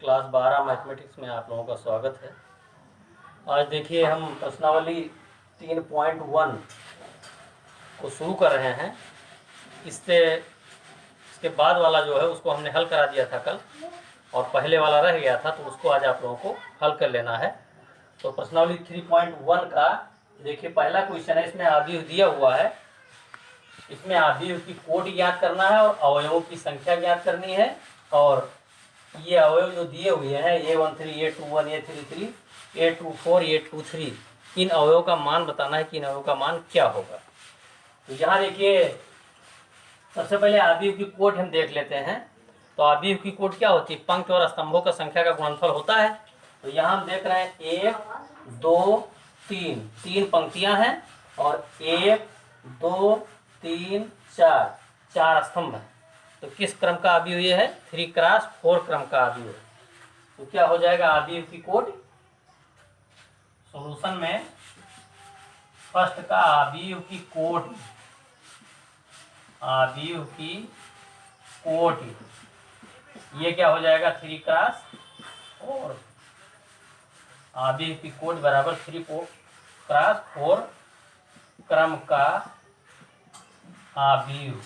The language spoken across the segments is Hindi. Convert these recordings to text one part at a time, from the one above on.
क्लास 12 मैथमेटिक्स में आप लोगों का स्वागत है। आज देखिए हम प्रश्नावली 3.1 को शुरू कर रहे हैं। इसके बाद वाला जो है उसको हमने हल करा दिया था कल, और पहले वाला रह गया था, तो उसको आज आप लोगों को हल कर लेना है। तो प्रश्नावली 3.1 का देखिए पहला क्वेश्चन है। इसमें आव्यूह दिया हुआ है, इसमें आव्यूह की कोटि ज्ञात करना है और अवयवों की संख्या ज्ञात करनी है। और ये अवयव जो दिए हुए हैं A13, A21, A33, A24, A23, इन अवयवों का मान बताना है कि इन अवयवों का मान क्या होगा। तो यहाँ देखिए सबसे पहले आव्यूह की कोट हम देख लेते हैं। तो आव्यूह की कोट क्या होती है? पंक्ति और स्तंभों का संख्या का गुणनफल होता है। तो यहाँ हम देख रहे हैं 1 2 3, 3 पंक्तियां हैं और 1 2 3 4, 4 स्तंभ हैं। तो किस क्रम का आव्यूह ये है? 3x4 क्रम का आव्यूह है। तो क्या हो जाएगा आव्यूह की कोट? सॉल्यूशन में फर्स्ट का आव्यूह की कोट, आव्यूह की कोट ये क्या हो जाएगा? 3x4। आव्यूह की कोट बराबर 3x4 क्रम का आव्यूह,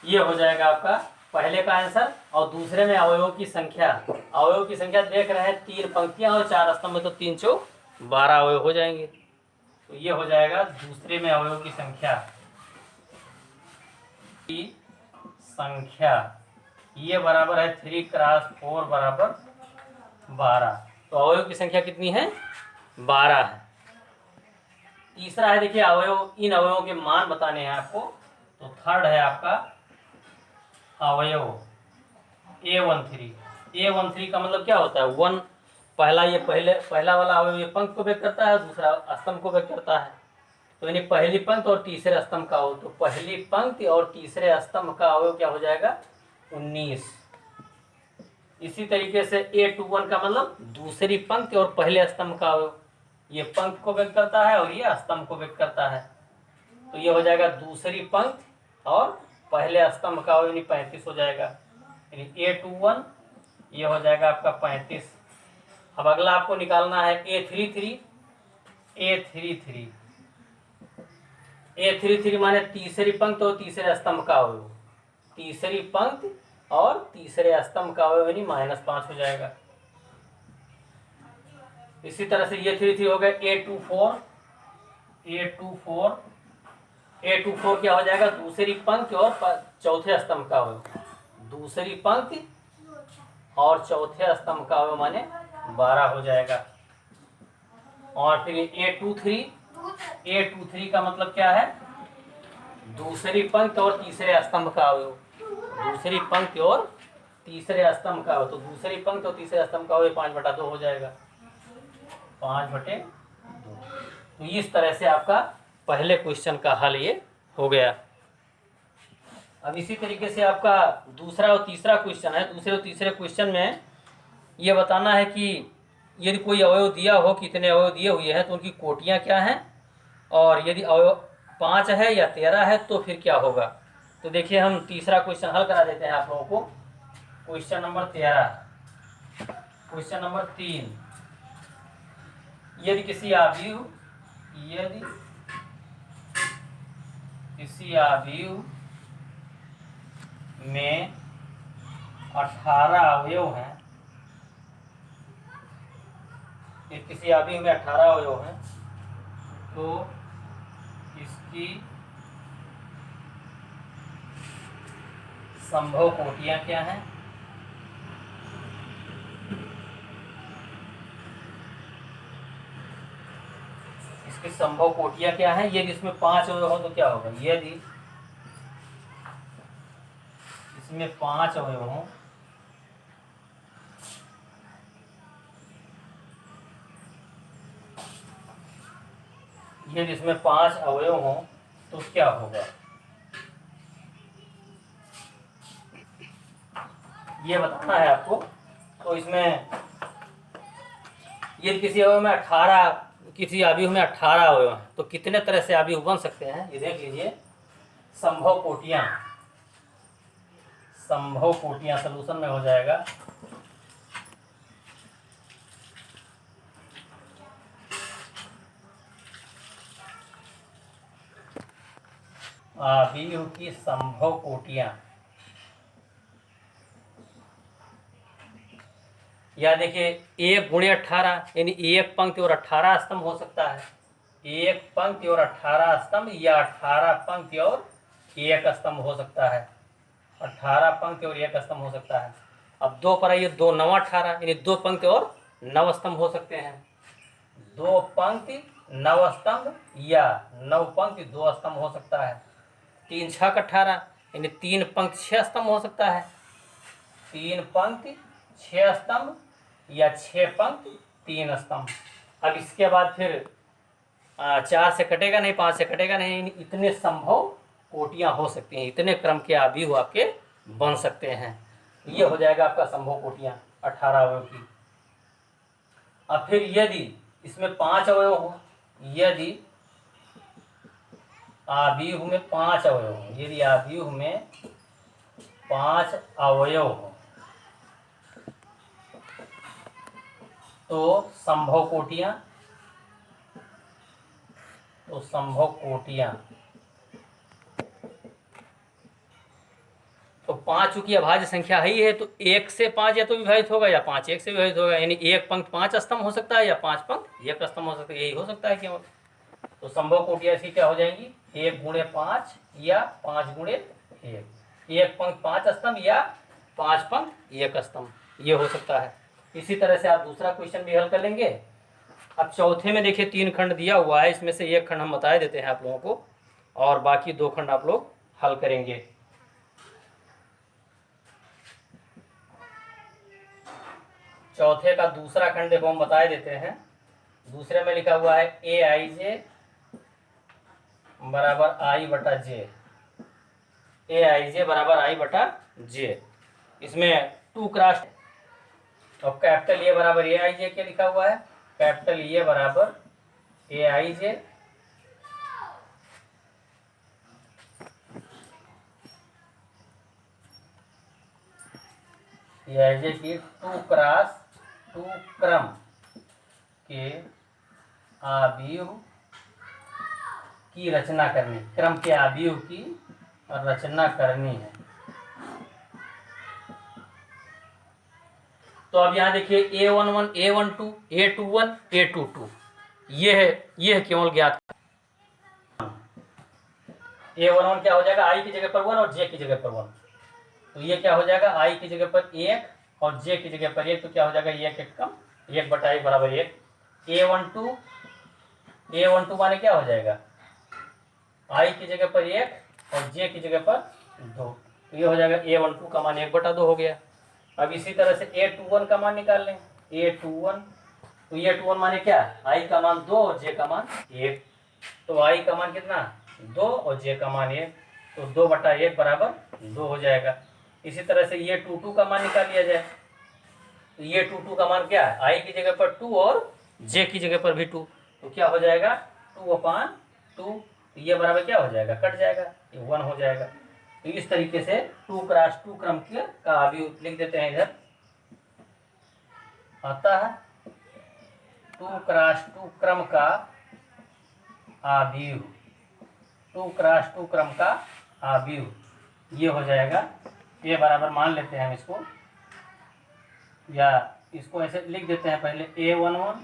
ये हो जाएगा आपका पहले का आंसर। और दूसरे में अवयवों की संख्या, अवयवों की संख्या देख रहे हैं 3 पंक्तियां और 4 स्तंभ में, तो 3 चौक 12 अवयव हो जाएंगे। तो ये हो जाएगा दूसरे में अवयवों की संख्या ये बराबर है 3x4 बराबर 12। तो अवयव की संख्या कितनी है? 12 है। तीसरा है देखिए अवयव, इन अवयवों के मान बताने हैं आपको। तो थर्ड है आपका अवयव A13 का मतलब क्या होता है? 1 पहला, ये पहला वाला अवयव ये पंक्ति को व्यक्त करता है, दूसरा स्तंभ को व्यक्त करता है। तो यानी पहली पंक्ति और तीसरे स्तंभ का हो, तो पहली पंक्ति और तीसरे स्तंभ का अवयव क्या हो जाएगा? 19। इसी तरीके से A21 का मतलब दूसरी पंक्ति और पहले स्तंभ का अवयव, ये पंक्ति को व्यक्त करता है और ये स्तंभ को व्यक्त करता है। तो ये हो जाएगा दूसरी पंक्ति और पहले स्तंभ का अवयव, 35 हो जाएगा। यानी A21 ये हो जाएगा आपका 35। अब अगला आपको निकालना है A33 माने तीसरी पंक्ति और तीसरे स्तंभ का अवयव, तीसरी पंक्ति और तीसरे स्तंभ का अवयव यानी -5 हो जाएगा। इसी तरह से ये 33 हो गया A24 क्या हो जाएगा? दूसरी पंक्ति और चौथे स्तंभ का अवयव, दूसरी पंक्ति और चौथे स्तंभ का अवयव माने 12 हो जाएगा। और फिर A23 का मतलब क्या है? दूसरी पंक्ति और तीसरे स्तंभ का अवयव, दूसरी पंक्ति और तीसरे स्तंभ का अवयव। तो दूसरी पंक्ति और तीसरे स्तंभ का अवयव 5/2 हो जाएगा, 5/2। तो इस तरह से आपका पहले क्वेश्चन का हल ये हो गया। अब इसी तरीके से आपका दूसरा और तीसरा क्वेश्चन है। दूसरे और तीसरे क्वेश्चन में ये बताना है कि यदि कोई अवयव दिया हो, कितने अवयव दिए हुए हैं, तो उनकी कोटियां क्या हैं, और यदि अवयव 5 है या 13 है तो फिर क्या होगा। तो देखिए हम तीसरा क्वेश्चन हल करा देते हैं आप लोगों को। क्वेश्चन नंबर 13, क्वेश्चन नंबर 3, यदि किसी आव्यूह में 18 अवयव हैं, किसी आव्यूह में 18 अवयव हैं, तो इसकी संभव कोटियां क्या हैं? इसकी संभव कोटियां क्या हैं? यदि इसमें 5 अवयव हो तो क्या होगा? यदि इसमें 5 अवयव हो, यदि इसमें 5 अवयव हो तो क्या होगा, ये बताना है आपको। तो इसमें यदि किसी अवयव में 18, किसी आव्यूह में 18 अवयव हैं, तो कितने तरह से आव्यूह बन सकते हैं ये देख लीजिए। संभव कोटियां संभव कोटियां सलूशन में हो जाएगा आव्यूह की संभव कोटियां, या देखिए 1 गुणे 18 यानी 1 पंक्ति और 18 स्तंभ हो सकता है। 1 पंक्ति और 18 स्तंभ या 18 पंक्ति और 1 स्तंभ हो सकता है। 18 पंक्ति और 1 स्तंभ हो सकता है। अब 2 पर आइए, 2 9 18 यानी 2 पंक्ति और 9 स्तंभ हो सकते हैं। 2 पंक्ति 9 स्तंभ या 9 पंक्ति 2 स्तंभ हो सकता है। 3 6 18 यानी 3 पंक्ति 6 स्तंभ हो सकता है। 3 पंक्ति 6 स्तंभ या 6 पंक्ति 3 स्तंभ। अब इसके बाद फिर 4 से कटेगा नहीं, 5 से कटेगा नहीं, इतने संभव कोटियां हो सकती हैं, इतने क्रम के आव्यूह आपके बन सकते हैं। ये हो जाएगा आपका संभव कोटियां 18 अवयव की। अब फिर यदि इसमें 5 अवयव हो, यदि आव्यूह में 5 अवयव हो, यदि आव्यूह में 5 अवयव हो तो संभव कोटियां, तो संभव कोटियां, तो 5 चूंकि अभाज्य संख्या ही है तो 1 से 5 या तो विभाजित होगा या 5 1 से विभाजित होगा, यानी 1 पंक्ति 5 स्तंभ हो सकता है या 5 पंक्ति 1 स्तंभ हो सकता है, यही हो सकता है केवल। तो संभव कोटियां इसकी क्या हो जाएंगी, 1 गुणे 5 या 5 गुणे 1, 1 पंक्ति 5 स्तंभ या 5 पंक्ति 1 स्तंभ, ये हो सकता है। इसी तरह से आप दूसरा क्वेश्चन भी हल कर लेंगे। अब चौथे में देखिए 3 खंड दिया हुआ है, इसमें से 1 खंड हम बता देते हैं आप लोगों को और बाकी 2 खंड आप लोग हल करेंगे। चौथे का दूसरा खंड देखो हम बता देते हैं। दूसरे में लिखा हुआ है ए आई जे बराबर आई बटा जे, ए आई जे बराबर आई बटा जे। इसमें 2 क्रॉस और कैपिटल ए बराबर ए आई जे क्या लिखा हुआ है, कैपिटल ए बराबर ए आई जे की 2 क्रॉस 2 क्रम के आव्यूह की रचना करनी, क्रम के आव्यूह की रचना करनी है। तो अब यहाँ देखिए A11 A12 A21 A22 ये है केवल ज्ञात। A11 क्या हो जाएगा, आई की जगह पर 1 और जे की जगह पर 1, तो ये क्या हो जाएगा, आई की जगह पर 1 और जे की जगह पर 1, तो क्या हो जाएगा 1 1 कम 1 बटा 1 बराबर 1। A12 माने क्या हो जाएगा, आई की जगह पर 1 और जे की जगह पर 2, तो ये हो जाएगा A12 का मान 1 बटा 2 हो गया। अब इसी तरह से A21 का मान निकाल लें, A21 तो A21 माने क्या, आई का मान 2 और जे का मान 1, तो आई का मान कितना 2 और जे का मान 1, तो 2 बटा 1 बराबर 2 हो जाएगा। इसी तरह से A22 का मान निकाल लिया जाए, तो A22 का मान क्या है, आई की जगह पर 2 और जे की जगह पर भी 2, तो क्या हो जाएगा 2/2, तो ये बराबर क्या हो जाएगा, कट जाएगा, ये 1 हो जाएगा। तो इस तरीके से 2 क्रॉस 2 क्रम का आव्यूह लिख देते हैं। इधर आता है 2 क्रॉस 2 क्रम का आव्यूह, 2 क्रॉस 2 क्रम का आव्यूह ये हो जाएगा। ये बराबर मान लेते हैं हम इसको, या इसको ऐसे लिख देते हैं, पहले A11